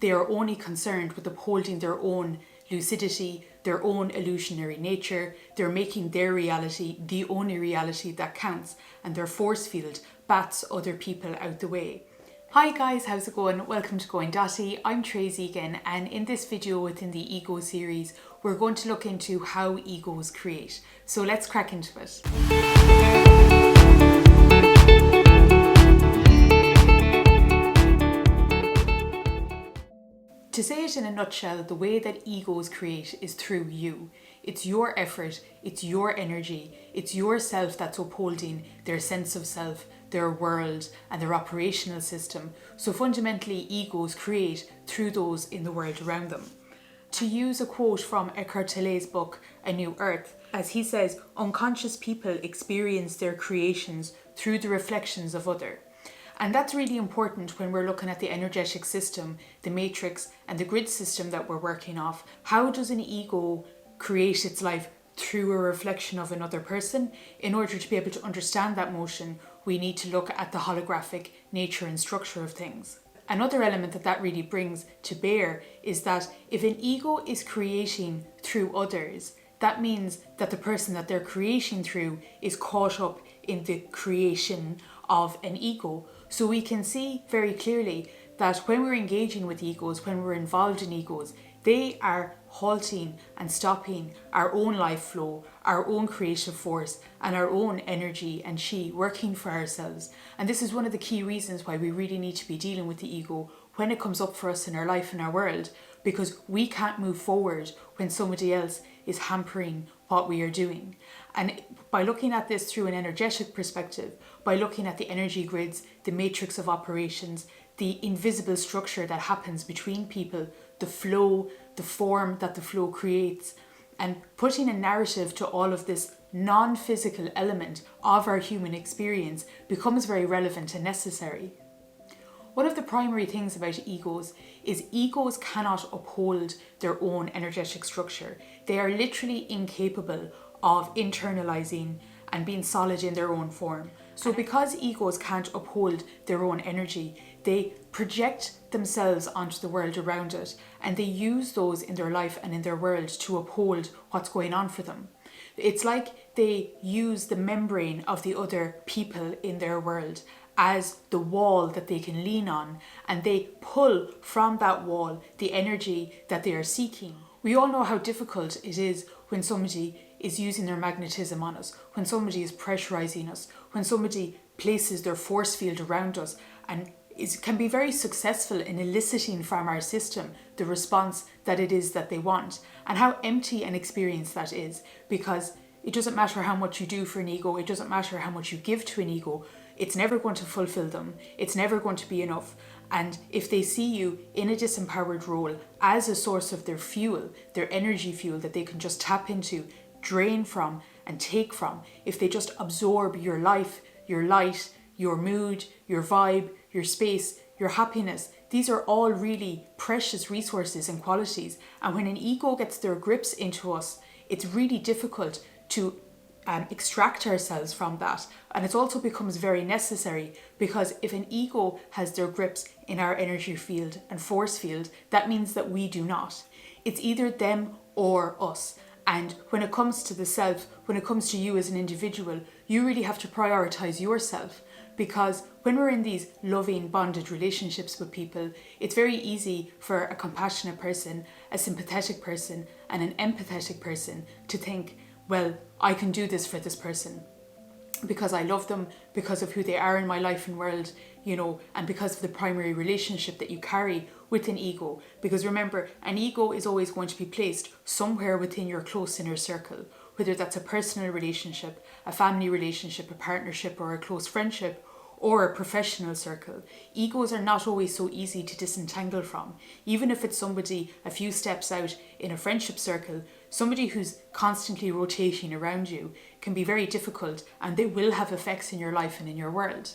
They are only concerned with upholding their own lucidity, their own illusionary nature. They're making their reality the only reality that counts, and their force field bats other people out the way. Hi guys, how's it going? Welcome to Going Dotty. I'm Tracy again, and in this video within the ego series, we're going to look into how egos create. So let's crack into it. To say it in a nutshell, the way that egos create is through you. It's your effort, it's your energy, it's yourself that's upholding their sense of self, their world and their operational system. So fundamentally, egos create through those in the world around them. To use a quote from Eckhart Tolle's book, A New Earth, as he says, unconscious people experience their creations through the reflections of others. And that's really important when we're looking at the energetic system, the matrix and the grid system that we're working off. How does an ego create its life? Through a reflection of another person? In order to be able to understand that motion, we need to look at the holographic nature and structure of things. Another element that really brings to bear is that if an ego is creating through others, that means that the person that they're creating through is caught up in the creation of an ego. So we can see very clearly that when we're engaging with egos, when we're involved in egos, they are halting and stopping our own life flow, our own creative force and our own energy and chi working for ourselves. And this is one of the key reasons why we really need to be dealing with the ego when it comes up for us in our life and our world, because we can't move forward when somebody else is hampering what we are doing. And by looking at this through an energetic perspective, by looking at the energy grids, the matrix of operations, the invisible structure that happens between people, the flow, the form that the flow creates, and putting a narrative to all of this non-physical element of our human experience becomes very relevant and necessary. One of the primary things about egos is egos cannot uphold their own energetic structure. They are literally incapable of internalizing and being solid in their own form. So because egos can't uphold their own energy, they project themselves onto the world around it, and they use those in their life and in their world to uphold what's going on for them. It's like they use the membrane of the other people in their world as the wall that they can lean on, and they pull from that wall the energy that they are seeking. We all know how difficult it is when somebody is using their magnetism on us, when somebody is pressurizing us, when somebody places their force field around us and can be very successful in eliciting from our system the response that it is that they want, and how empty an experience that is, because it doesn't matter how much you do for an ego, it doesn't matter how much you give to an ego, it's never going to fulfill them, it's never going to be enough. And if they see you in a disempowered role as a source of their fuel, their energy fuel that they can just tap into, drain from and take from, if they just absorb your life, your light, your mood, your vibe, your space, your happiness, these are all really precious resources and qualities. And when an ego gets their grips into us, it's really difficult to extract ourselves from that. And it also becomes very necessary, because if an ego has their grips in our energy field and force field, that means that we do not. It's either them or us. And when it comes to the self, when it comes to you as an individual, you really have to prioritize yourself. Because when we're in these loving, bonded relationships with people, it's very easy for a compassionate person, a sympathetic person, and an empathetic person to think, well, I can do this for this person because I love them, because of who they are in my life and world, and because of the primary relationship that you carry with an ego. Because remember, an ego is always going to be placed somewhere within your close inner circle, whether that's a personal relationship, a family relationship, a partnership, or a close friendship, or a professional circle. Egos are not always so easy to disentangle from. Even if it's somebody a few steps out in a friendship circle, somebody who's constantly rotating around you can be very difficult, and they will have effects in your life and in your world.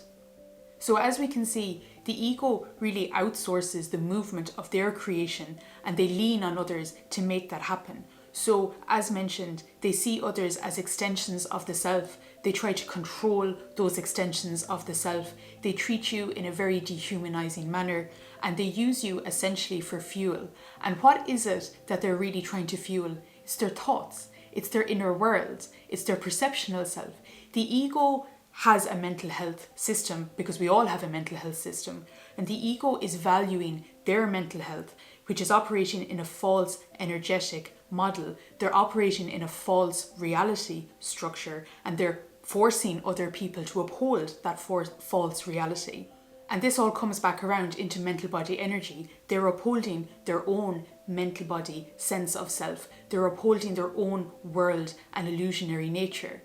So as we can see, the ego really outsources the movement of their creation, and they lean on others to make that happen. So as mentioned, they see others as extensions of the self. They try to control those extensions of the self. They treat you in a very dehumanizing manner, and they use you essentially for fuel. And what is it that they're really trying to fuel? It's their thoughts. It's their inner world. It's their perceptional self. The ego has a mental health system, because we all have a mental health system, and the ego is valuing their mental health, which is operating in a false energetic model. They're operating in a false reality structure, and they're forcing other people to uphold that false reality. And this all comes back around into mental body energy. They're upholding their own mental body sense of self. They're upholding their own world and illusionary nature.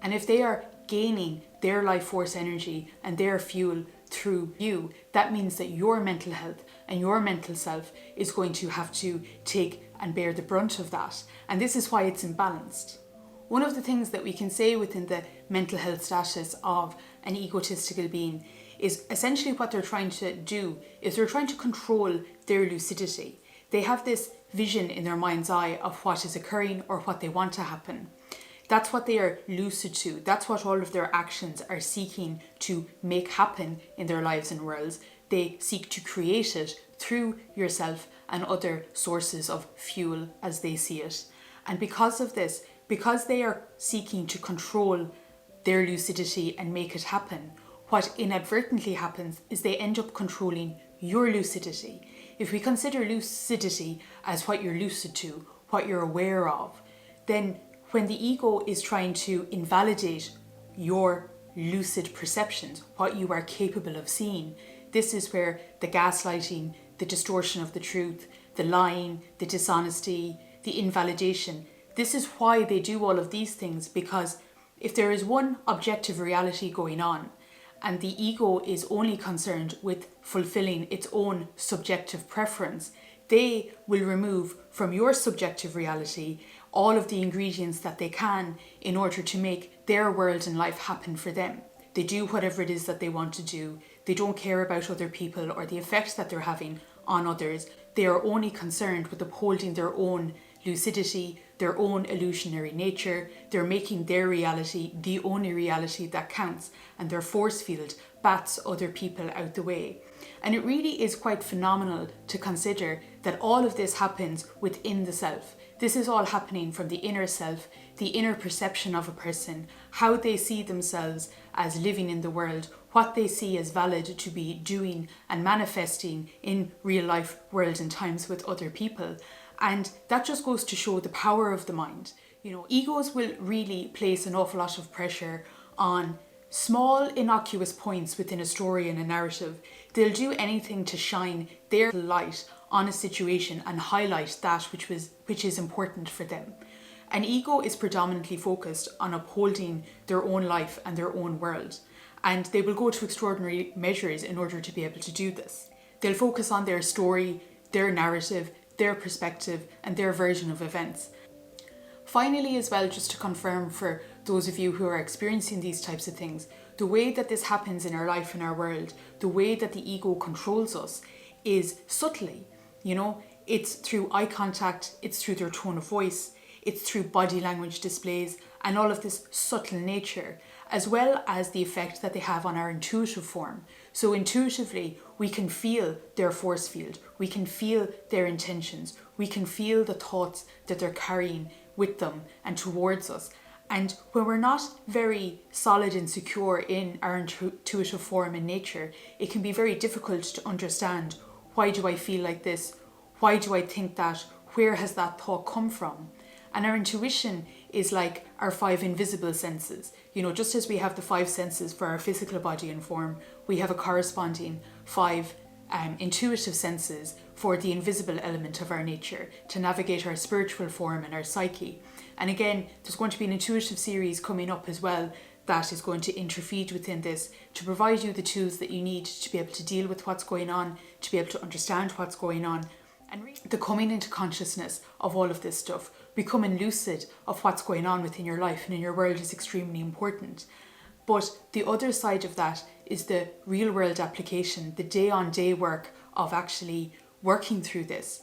And if they are gaining their life force energy and their fuel through you, that means that your mental health and your mental self is going to have to take and bear the brunt of that. And this is why it's imbalanced. One of the things that we can say within the mental health status of an egotistical being is essentially what they're trying to do is they're trying to control their lucidity. They have this vision in their mind's eye of what is occurring or what they want to happen. That's what they are lucid to. That's what all of their actions are seeking to make happen in their lives and worlds. They seek to create it through yourself and other sources of fuel as they see it. And because of this, because they are seeking to control their lucidity and make it happen, what inadvertently happens is they end up controlling your lucidity. If we consider lucidity as what you're lucid to, what you're aware of, then when the ego is trying to invalidate your lucid perceptions, what you are capable of seeing, this is where the gaslighting, the distortion of the truth, the lying, the dishonesty, the invalidation, this is why they do all of these things, because if there is one objective reality going on and the ego is only concerned with fulfilling its own subjective preference, they will remove from your subjective reality all of the ingredients that they can in order to make their world and life happen for them. They do whatever it is that they want to do. They don't care about other people or the effects that they're having on others. They are only concerned with upholding their own lucidity, their own illusionary nature. They're making their reality the only reality that counts, and their force field bats other people out the way. And it really is quite phenomenal to consider that all of this happens within the self. This is all happening from the inner self, the inner perception of a person, how they see themselves as living in the world, what they see as valid to be doing and manifesting in real life world and times with other people. And that just goes to show the power of the mind. You know, egos will really place an awful lot of pressure on small innocuous points within a story and a narrative. They'll do anything to shine their light on a situation and highlight that which is important for them. An ego is predominantly focused on upholding their own life and their own world, and they will go to extraordinary measures in order to be able to do this. They'll focus on their story, their narrative, their perspective, and their version of events. Finally, as well, just to confirm for those of you who are experiencing these types of things, the way that this happens in our life and our world, the way that the ego controls us is subtly. You know, it's through eye contact, it's through their tone of voice, it's through body language displays and all of this subtle nature, as well as the effect that they have on our intuitive form. So intuitively, we can feel their force field, we can feel their intentions, we can feel the thoughts that they're carrying with them and towards us. And when we're not very solid and secure in our intuitive form and nature, it can be very difficult to understand, why do I feel like this? Why do I think that? Where has that thought come from? And our intuition is like our 5 invisible senses. You know, just as we have the 5 senses for our physical body and form, we have a corresponding 5 intuitive senses for the invisible element of our nature to navigate our spiritual form and our psyche. And again, there's going to be an intuitive series coming up as well that is going to interfeed within this to provide you the tools that you need to be able to deal with what's going on, to be able to understand what's going on, and really the coming into consciousness of all of this stuff, becoming lucid of what's going on within your life and in your world is extremely important. But the other side of that is the real world application, the day-on-day work of actually working through this.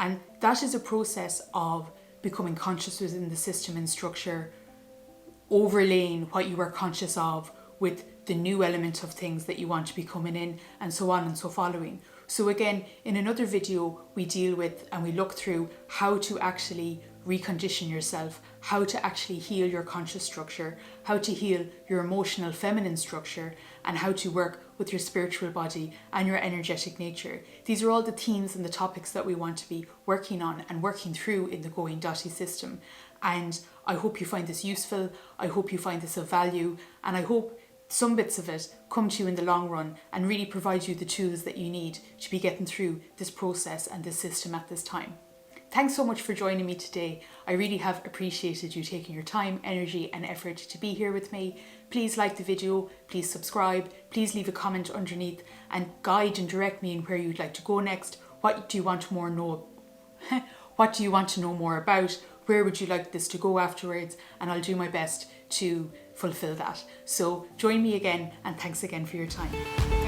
And that is a process of becoming conscious within the system and structure, overlaying what you are conscious of with the new element of things that you want to be coming in, and so on and so following. So again, in another video, we deal with and we look through how to actually recondition yourself, how to actually heal your conscious structure, how to heal your emotional feminine structure, and how to work with your spiritual body and your energetic nature. These are all the themes and the topics that we want to be working on and working through in the Going Dotty system. And I hope you find this useful, I hope you find this of value, and I hope some bits of it come to you in the long run and really provide you the tools that you need to be getting through this process and this system at this time. Thanks so much for joining me today. I really have appreciated you taking your time, energy and effort to be here with me. Please like the video, please subscribe, please leave a comment underneath and guide and direct me in where you'd like to go next. What do you want to know more about? Where would you like this to go afterwards? And I'll do my best to fulfill that. So join me again, and thanks again for your time.